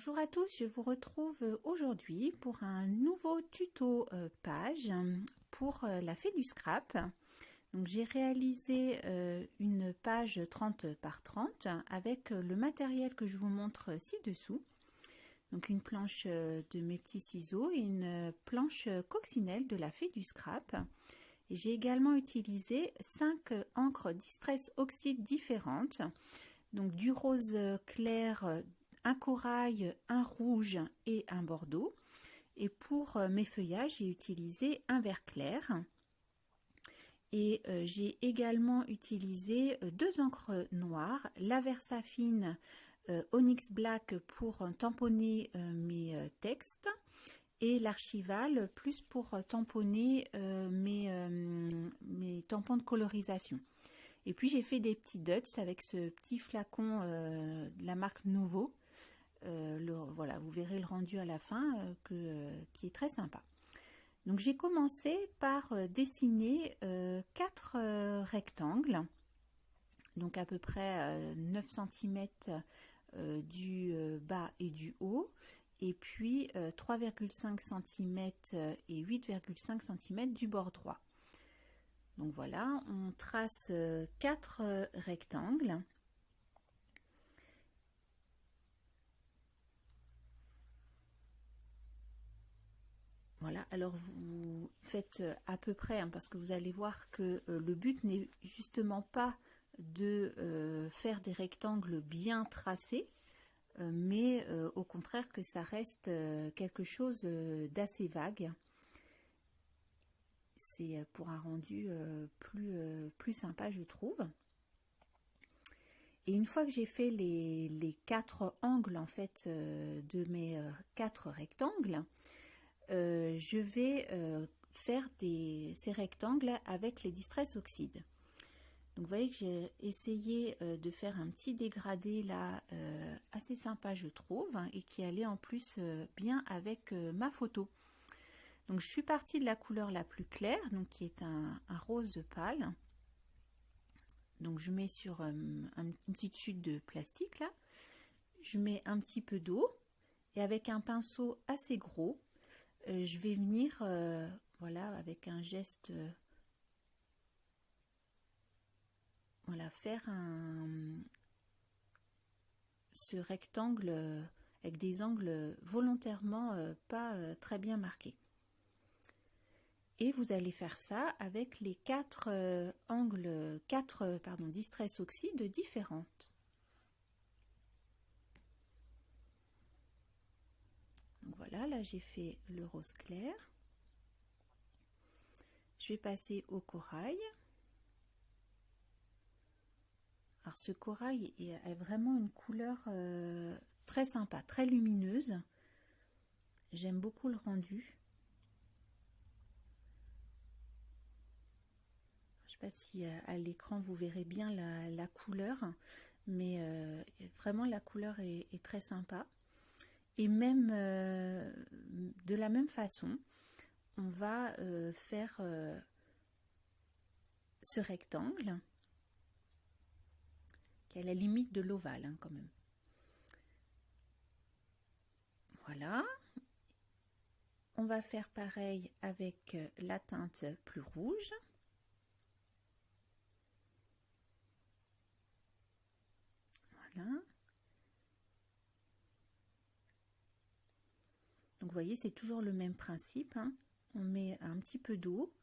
Bonjour à tous, je vous retrouve aujourd'hui pour un nouveau tuto page pour la fée du scrap. Donc j'ai réalisé une page 30 par 30 avec le matériel que je vous montre ci-dessous. Donc une planche de mes petits ciseaux et une planche coccinelle de la fée du scrap. J'ai également utilisé 5 encres Distress Oxide différentes, donc du rose clair, un corail, un rouge et un bordeaux. Et pour mes feuillages, j'ai utilisé un vert clair. Et j'ai également utilisé 2 encres noires, la Versafine Onyx Black pour tamponner mes textes et l'Archival plus pour tamponner mes tampons de colorisation. Et puis j'ai fait des petits dots avec ce petit flacon de la marque Nouveau. Voilà, vous verrez le rendu à la fin qui est très sympa. Donc j'ai commencé par dessiner 4 rectangles, donc à peu près 9 cm du bas et du haut, et puis 3,5 cm et 8,5 cm du bord droit. Donc voilà, on trace 4 rectangles. Voilà, alors vous faites à peu près, hein, parce que vous allez voir que le but n'est justement pas de faire des rectangles bien tracés, mais au contraire que ça reste quelque chose d'assez vague. C'est pour un rendu plus sympa, je trouve. Et une fois que j'ai fait les 4 angles en fait de mes 4 rectangles, je vais faire ces rectangles avec les Distress Oxide. Donc vous voyez que j'ai essayé de faire un petit dégradé là assez sympa je trouve, et qui allait en plus bien avec ma photo. Donc je suis partie de la couleur la plus claire, donc qui est un rose pâle. Donc je mets sur une petite chute de plastique là, je mets un petit peu d'eau et avec un pinceau assez gros, je vais venir voilà, avec un geste voilà, faire ce rectangle avec des angles volontairement pas très bien marqués. Et vous allez faire ça avec les 4 Distress Oxide différentes. Donc voilà, là j'ai fait le rose clair. Je vais passer au corail. Alors ce corail a vraiment une couleur très sympa, très lumineuse. J'aime beaucoup le rendu. Je ne sais pas si à l'écran vous verrez bien la couleur, mais vraiment la couleur est très sympa. Et même de la même façon, on va faire ce rectangle qui est à la limite de l'ovale hein, quand même. Voilà. On va faire pareil avec la teinte plus rouge. Voilà. Donc vous voyez, c'est toujours le même principe. Hein. On met un petit peu d'eau.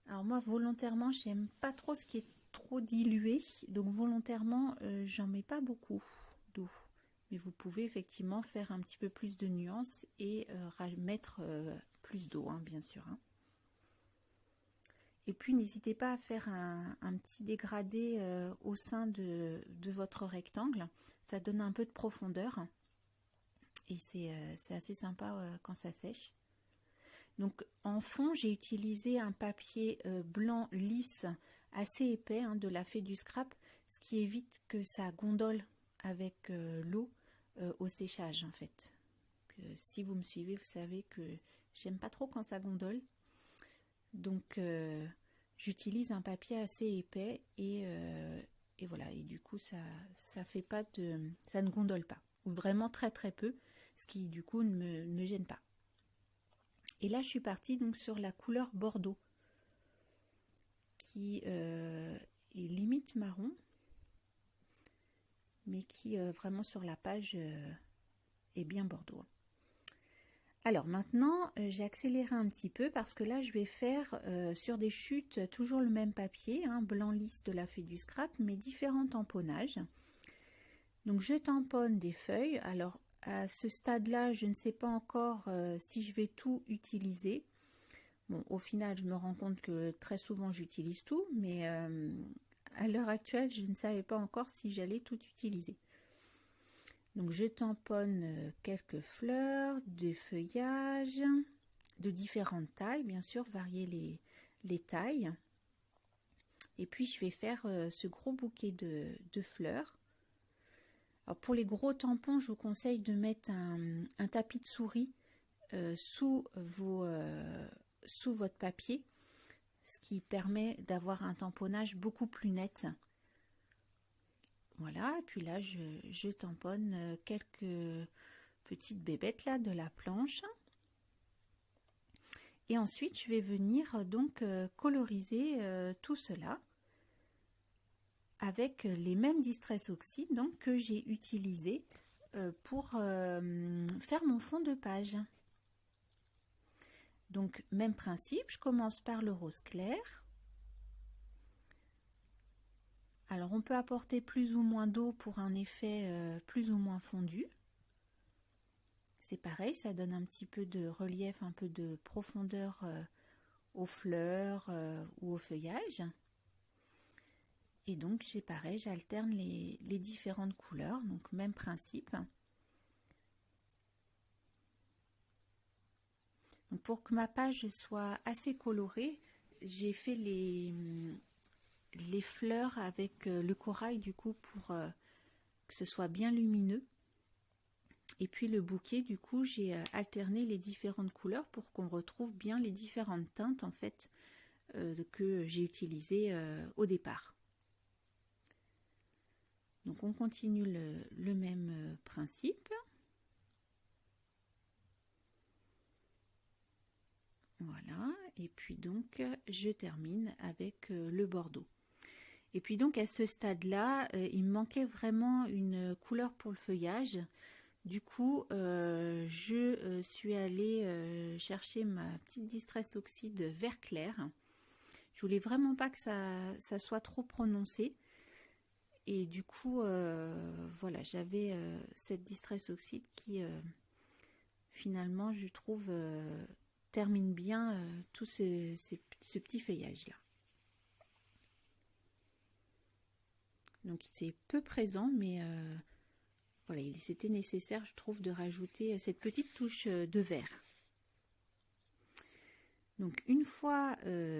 Alors moi, volontairement, j'aime pas trop ce qui est trop dilué. Donc volontairement, j'en mets pas beaucoup d'eau. Mais vous pouvez effectivement faire un petit peu plus de nuances et mettre plus d'eau, hein, bien sûr. Hein. Et puis n'hésitez pas à faire un petit dégradé au sein de votre rectangle. Ça donne un peu de profondeur. Et c'est assez sympa quand ça sèche. Donc en fond, j'ai utilisé un papier blanc lisse assez épais hein, de la fée du scrap, ce qui évite que ça gondole avec l'eau au séchage en fait. Si vous me suivez, vous savez que j'aime pas trop quand ça gondole. Donc j'utilise un papier assez épais et voilà, et du coup ça fait pas ça ne gondole pas. ou vraiment très très peu, ce qui du coup ne me gêne pas. Et là je suis partie donc sur la couleur bordeaux, qui est limite marron, mais qui vraiment sur la page est bien bordeaux. Alors maintenant, j'ai accéléré un petit peu parce que là, je vais faire sur des chutes toujours le même papier, hein, blanc lisse de la Fée du Scrap, mais différents tamponnages. Donc je tamponne des feuilles. Alors à ce stade-là, je ne sais pas encore si je vais tout utiliser. Bon, au final, je me rends compte que très souvent, j'utilise tout, mais à l'heure actuelle, je ne savais pas encore si j'allais tout utiliser. Donc je tamponne quelques fleurs, des feuillages de différentes tailles, bien sûr, varier les tailles. Et puis je vais faire ce gros bouquet de fleurs. Alors pour les gros tampons, je vous conseille de mettre un tapis de souris sous votre papier, ce qui permet d'avoir un tamponnage beaucoup plus net. Voilà, et puis là je tamponne quelques petites bébêtes là de la planche. Et ensuite je vais venir donc coloriser tout cela avec les mêmes Distress Oxy donc, que j'ai utilisé pour faire mon fond de page. Donc même principe, je commence par le rose clair. Alors on peut apporter plus ou moins d'eau pour un effet plus ou moins fondu. C'est pareil, ça donne un petit peu de relief, un peu de profondeur aux fleurs ou au feuillage. Et donc c'est pareil, j'alterne les différentes couleurs, donc même principe. Donc pour que ma page soit assez colorée, j'ai fait les fleurs avec le corail du coup pour que ce soit bien lumineux. Et puis le bouquet, du coup, j'ai alterné les différentes couleurs pour qu'on retrouve bien les différentes teintes en fait que j'ai utilisées au départ. Donc on continue le même principe. Voilà, et puis donc je termine avec le bordeaux. Et puis donc à ce stade-là, il me manquait vraiment une couleur pour le feuillage. Du coup, je suis allée chercher ma petite Distress Oxy de vert clair. Je voulais vraiment pas que ça soit trop prononcé. Et du coup, voilà, j'avais cette Distress Oxy qui, finalement, je trouve, termine bien tout ce petit feuillage-là. Donc, c'est peu présent, mais voilà, c'était nécessaire, je trouve, de rajouter cette petite touche de vert. Donc, une fois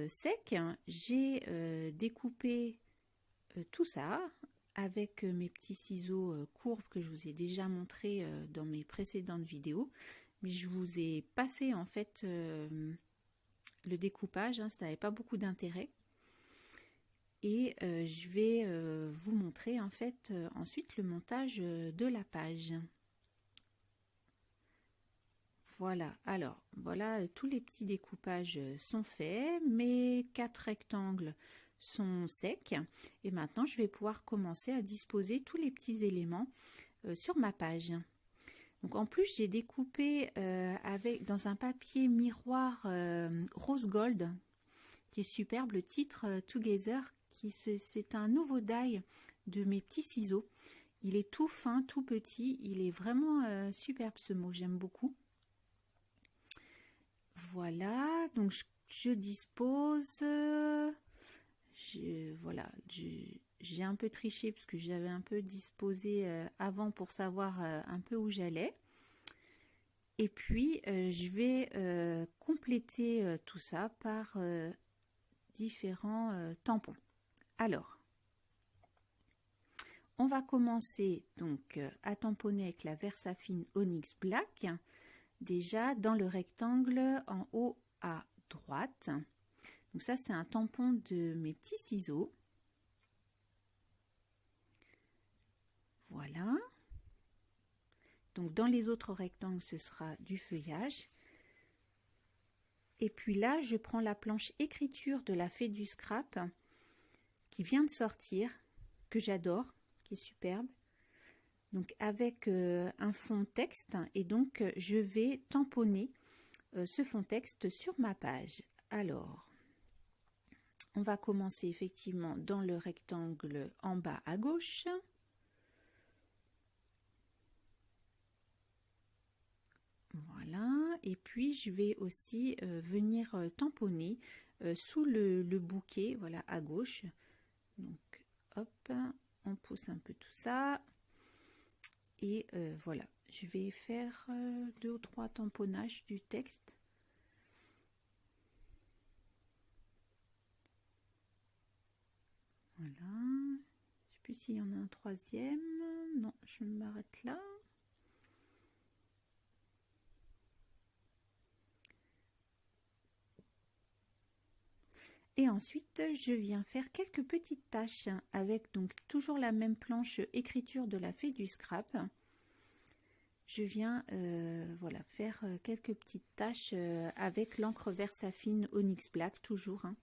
sec, j'ai découpé tout ça avec mes petits ciseaux courbes que je vous ai déjà montré dans mes précédentes vidéos. Mais je vous ai passé en fait le découpage, hein, ça n'avait pas beaucoup d'intérêt. Et je vais vous montrer en fait ensuite le montage de la page. Voilà, alors voilà, tous les petits découpages sont faits, mes 4 rectangles sont secs et maintenant je vais pouvoir commencer à disposer tous les petits éléments sur ma page. Donc en plus j'ai découpé dans un papier miroir rose gold qui est superbe, le titre Together, c'est un nouveau die de mes petits ciseaux. Il est tout fin, tout petit, il est vraiment superbe ce mot, j'aime beaucoup. Voilà, donc je dispose, voilà, j'ai un peu triché parce que j'avais un peu disposé avant pour savoir un peu où j'allais. Et puis je vais compléter tout ça par différents tampons. Alors, on va commencer donc à tamponner avec la Versafine Onyx Black, déjà dans le rectangle en haut à droite. Donc ça c'est un tampon de mes petits ciseaux. Voilà. Donc dans les autres rectangles, ce sera du feuillage. Et puis là, je prends la planche écriture de la Fée du Scrap qui vient de sortir, que j'adore, qui est superbe. Donc avec un fond texte, et donc je vais tamponner ce fond texte sur ma page. Alors, on va commencer effectivement dans le rectangle en bas à gauche. Voilà, et puis je vais aussi venir tamponner sous le bouquet, voilà, à gauche. Donc, hop, on pousse un peu tout ça. Et voilà, je vais faire 2 ou 3 tamponnages du texte. Voilà, je ne sais plus s'il y en a un troisième. Non, je m'arrête là. Et ensuite, je viens faire quelques petites tâches avec donc toujours la même planche écriture de la Fée du Scrap. Je viens voilà, faire quelques petites tâches avec l'encre Versafine Onyx Black, toujours. Hein.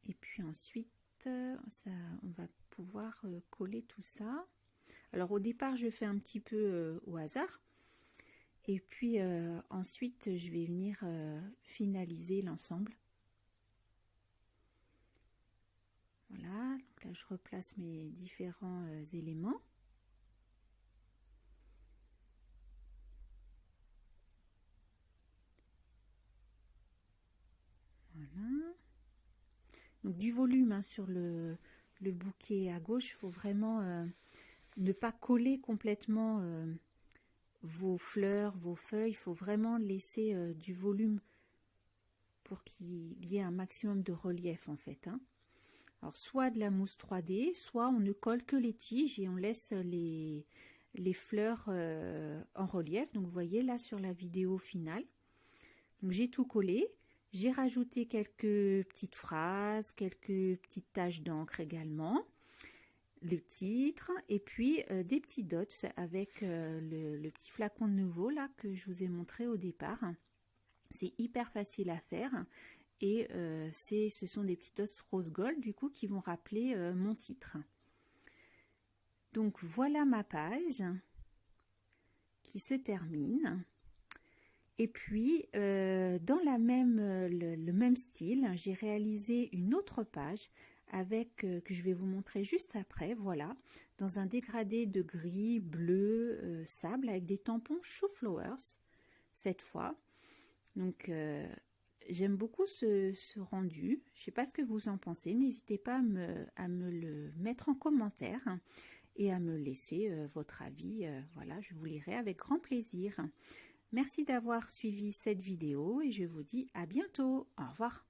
Et puis ensuite, ça, on va pouvoir coller tout ça. Alors au départ, je fais un petit peu au hasard. Et puis ensuite, je vais venir finaliser l'ensemble. Voilà, donc là je replace mes différents éléments. Voilà. Donc du volume hein, sur le bouquet à gauche, il faut vraiment ne pas coller complètement vos fleurs, vos feuilles. Il faut vraiment laisser du volume pour qu'il y ait un maximum de relief en fait. Hein. Alors soit de la mousse 3D, soit on ne colle que les tiges et on laisse les fleurs en relief. Donc vous voyez là sur la vidéo finale. Donc j'ai tout collé. J'ai rajouté quelques petites phrases, quelques petites taches d'encre également, le titre et puis des petits dots avec le petit flacon de nouveau là que je vous ai montré au départ. C'est hyper facile à faire et ce sont des petits dots rose gold du coup qui vont rappeler mon titre. Donc voilà ma page qui se termine. Et puis, dans le même style, j'ai réalisé une autre page avec que je vais vous montrer juste après, voilà, dans un dégradé de gris, bleu, sable avec des tampons Show Flowers cette fois. Donc, j'aime beaucoup ce rendu. Je ne sais pas ce que vous en pensez. N'hésitez pas à me le mettre en commentaire et à me laisser votre avis. Voilà, je vous lirai avec grand plaisir. Merci d'avoir suivi cette vidéo et je vous dis à bientôt. Au revoir.